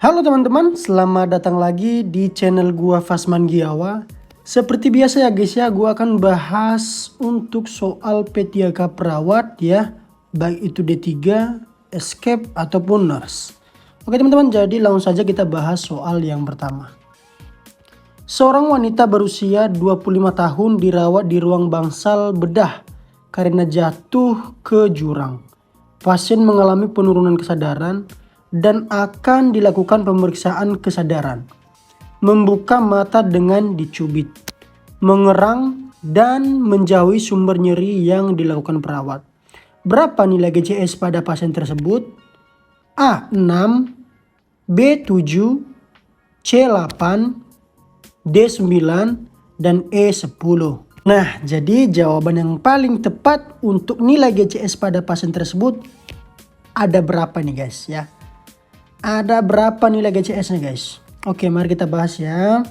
Halo teman-teman, selamat datang lagi di channel gua Fasman Giawa. Seperti biasa ya guys ya, gua akan bahas untuk soal P3K perawat ya, baik itu D3, escape ataupun nurse. Oke teman-teman, jadi langsung saja kita bahas soal yang pertama. Seorang wanita berusia 25 tahun dirawat di ruang bangsal bedah karena jatuh ke jurang. Pasien mengalami penurunan kesadaran dan akan dilakukan pemeriksaan kesadaran. Membuka mata dengan dicubit, mengerang, dan menjauhi sumber nyeri yang dilakukan perawat. Berapa nilai GCS pada pasien tersebut? A. 6, B. 7, C. 8, D. 9, dan E. 10. Nah, jadi jawaban yang paling tepat untuk nilai GCS pada pasien tersebut ada berapa nih guys ya? Ada berapa nilai GCS-nya guys? Oke, mari kita bahas ya.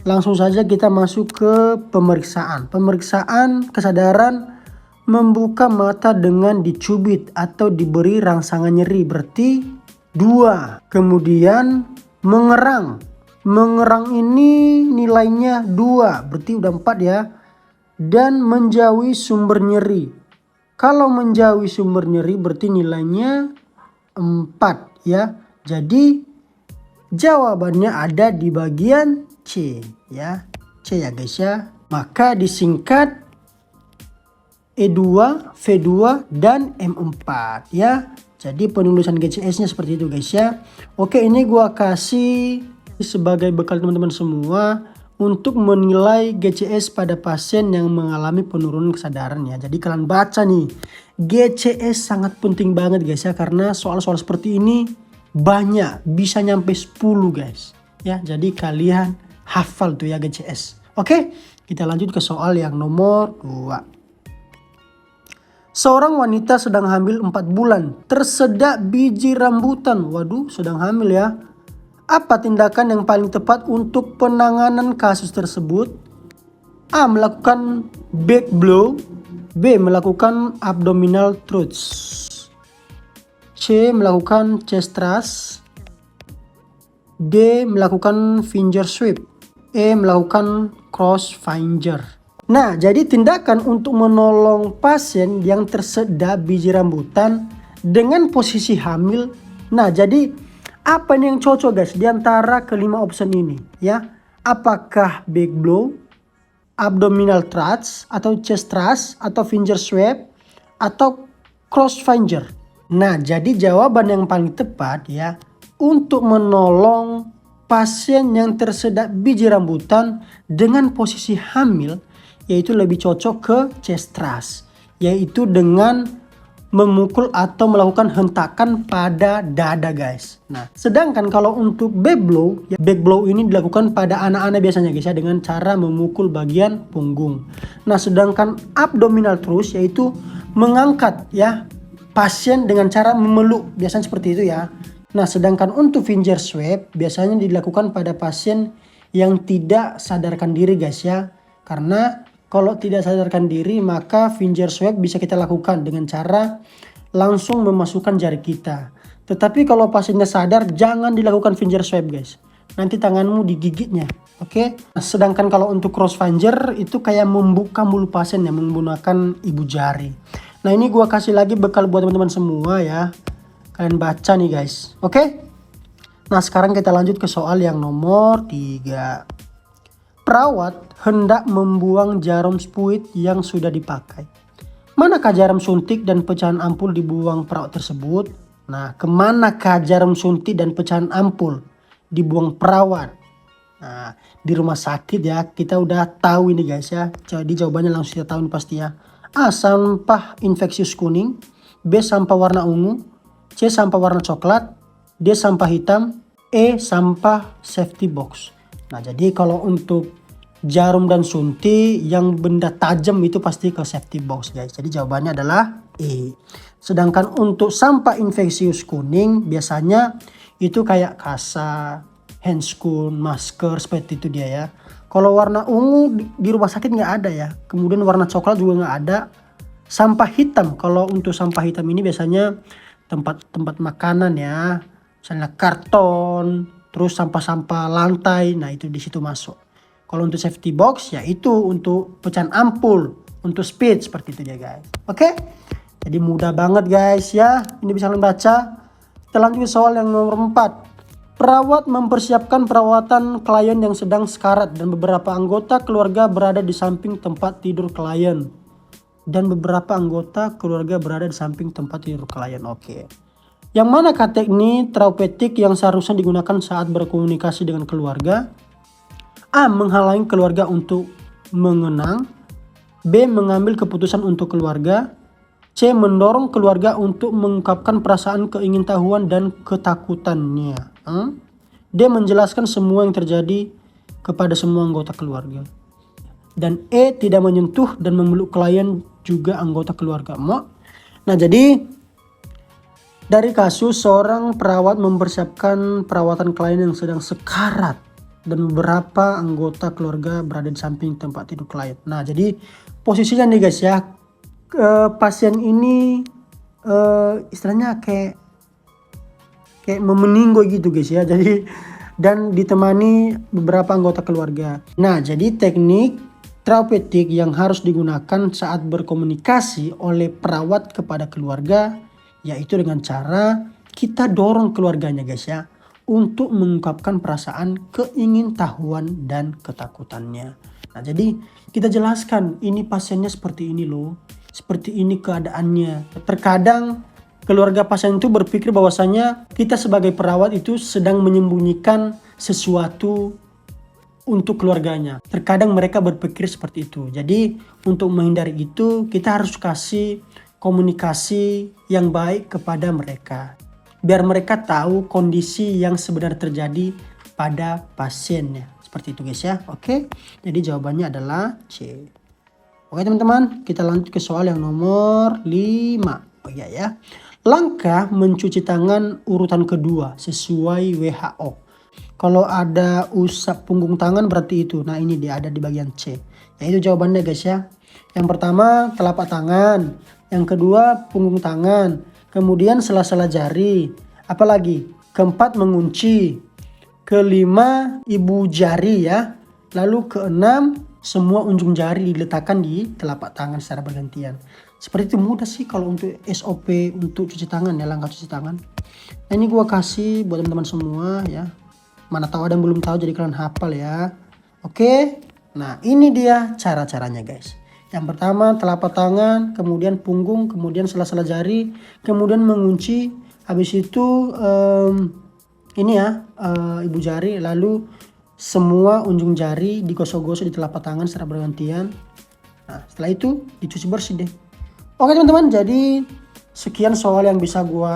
Langsung saja kita masuk ke pemeriksaan. Pemeriksaan kesadaran membuka mata dengan dicubit atau diberi rangsangan nyeri, berarti 2. Kemudian mengerang. Mengerang ini nilainya 2, berarti udah 4 ya. Dan menjauhi sumber nyeri. Kalau menjauhi sumber nyeri berarti nilainya 4 ya. Jadi jawabannya ada di bagian C ya. C ya guys ya. Maka disingkat E2, V2 dan M4 ya. Jadi penulisan GCS-nya seperti itu guys ya. Oke, ini gua kasih sebagai bekal teman-teman semua untuk menilai GCS pada pasien yang mengalami penurunan kesadaran ya. Jadi kalian baca nih, GCS sangat penting banget guys ya, karena soal-soal seperti ini banyak, bisa nyampe 10 guys ya. Jadi kalian hafal tuh ya GCS. Oke, kita lanjut ke soal yang nomor 2. Seorang wanita sedang hamil 4 bulan tersedak biji rambutan. Waduh, sedang hamil ya. Apa tindakan yang paling tepat untuk penanganan kasus tersebut? A. Melakukan back blow. B. Melakukan abdominal thrust. C. Melakukan chest thrust. D. Melakukan finger sweep. E. Melakukan cross finger. Nah, jadi tindakan untuk menolong pasien yang tersedak biji rambutan dengan posisi hamil. Nah, jadi apa nih yang cocok guys di antara kelima opsi ini ya? Apakah back blow, abdominal thrust, atau chest thrust, atau finger sweep, atau cross finger? Nah, jadi jawaban yang paling tepat ya untuk menolong pasien yang tersedak biji rambutan dengan posisi hamil yaitu lebih cocok ke chest thrust, yaitu dengan memukul atau melakukan hentakan pada dada guys. Nah, sedangkan kalau untuk back blow, ya back blow ini dilakukan pada anak-anak biasanya guys ya, dengan cara memukul bagian punggung. Nah, sedangkan abdominal thrust yaitu mengangkat ya pasien dengan cara memeluk, biasanya seperti itu ya. Nah, sedangkan untuk finger sweep biasanya dilakukan pada pasien yang tidak sadarkan diri guys ya. Karena kalau tidak sadarkan diri maka finger sweep bisa kita lakukan dengan cara langsung memasukkan jari kita. Tetapi kalau pasiennya sadar, jangan dilakukan finger sweep guys. Nanti tanganmu digigitnya. Oke. Nah, sedangkan kalau untuk cross finger itu kayak membuka mulut pasien yang menggunakan ibu jari. Nah, ini gua kasih lagi bekal buat teman-teman semua ya. Kalian baca nih guys. Oke? Nah, sekarang kita lanjut ke soal yang nomor 3. Perawat hendak membuang jarum spuit yang sudah dipakai. Manakah jarum suntik dan pecahan ampul dibuang perawat tersebut? Nah, kemanakah jarum suntik dan pecahan ampul dibuang perawat? Nah, di rumah sakit ya, kita udah tahu ini guys ya. Jadi jawabannya langsung kita tahu ini pasti ya. A. Sampah infeksius kuning. B. Sampah warna ungu. C. Sampah warna coklat. D. Sampah hitam. E. Sampah safety box. Nah, jadi kalau untuk jarum dan suntik yang benda tajam itu pasti ke safety box guys. Jadi jawabannya adalah E. Sedangkan untuk sampah infeksius kuning biasanya itu kayak kasa, handscoon, masker, seperti itu dia ya. Kalau warna ungu di rumah sakit nggak ada ya. Kemudian warna coklat juga nggak ada. Sampah hitam, kalau untuk sampah hitam ini biasanya tempat makanan ya. misalnya karton, terus sampah-sampah lantai, nah itu di situ masuk. Kalau untuk safety box ya itu untuk pecahan ampul, untuk speed seperti itu ya guys. Oke, jadi mudah banget guys ya, ini bisa kalian baca. Kita lanjut ke soal yang nomor 4. Perawat mempersiapkan perawatan klien yang sedang sekarat dan beberapa anggota keluarga berada di samping tempat tidur klien. Dan beberapa anggota keluarga berada di samping tempat tidur klien. Oke. Yang manakah teknik terapeutik yang seharusnya digunakan saat berkomunikasi dengan keluarga? A. Menghalangi keluarga untuk mengenang. B. Mengambil keputusan untuk keluarga. C. Mendorong keluarga untuk mengungkapkan perasaan keingintahuan dan ketakutannya. D. Menjelaskan semua yang terjadi kepada semua anggota keluarga. Dan E. Tidak menyentuh dan memeluk klien juga anggota keluarga. Nah jadi dari kasus seorang perawat mempersiapkan perawatan klien yang sedang sekarat dan beberapa anggota keluarga berada di samping tempat tidur klien. Nah jadi posisinya nih guys ya, pasien ini istilahnya kayak meninggal gitu guys ya. Jadi dan ditemani beberapa anggota keluarga. Nah jadi teknik terapeutik yang harus digunakan saat berkomunikasi oleh perawat kepada keluarga yaitu dengan cara kita dorong keluarganya guys ya untuk mengungkapkan perasaan keingintahuan dan ketakutannya. Nah jadi kita jelaskan ini pasiennya seperti ini loh, seperti ini keadaannya. Terkadang keluarga pasien itu berpikir bahwasanya kita sebagai perawat itu sedang menyembunyikan sesuatu untuk keluarganya. Terkadang mereka berpikir seperti itu. Jadi untuk menghindari itu kita harus kasih komunikasi yang baik kepada mereka. Biar mereka tahu kondisi yang sebenarnya terjadi pada pasiennya. Seperti itu guys ya. Oke. Jadi jawabannya adalah C. Oke teman-teman, kita lanjut ke soal yang nomor 5. Oh iya ya. Langkah mencuci tangan urutan kedua sesuai WHO. Kalau ada usap punggung tangan berarti itu. Nah ini dia ada di bagian C. Yaitu jawabannya guys ya. Yang pertama telapak tangan. Yang kedua punggung tangan. Kemudian sela-sela jari. Apalagi? Keempat mengunci. Kelima ibu jari ya. Lalu keenam semua unjung jari diletakkan di telapak tangan secara bergantian. Seperti itu mudah sih kalau untuk SOP untuk cuci tangan ya, langkah cuci tangan. Nah ini gua kasih buat teman-teman semua ya. Mana tahu ada yang belum tahu jadi kalian hafal ya. Oke. Nah ini dia cara-caranya guys. Yang pertama telapak tangan, kemudian punggung, kemudian sela-sela jari, kemudian mengunci. Habis itu ini ya ibu jari, lalu semua unjung jari digosok-gosok di telapak tangan secara bergantian. Nah setelah itu dicuci bersih deh. Oke teman-teman, jadi sekian soal yang bisa gua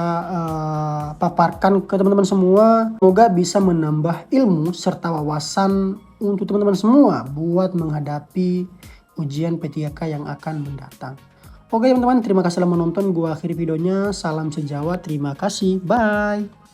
paparkan ke teman-teman semua. Semoga bisa menambah ilmu serta wawasan untuk teman-teman semua buat menghadapi ujian P3K yang akan mendatang. Oke teman-teman, terima kasih telah menonton. Gua akhiri videonya. Salam sejawat, terima kasih, bye.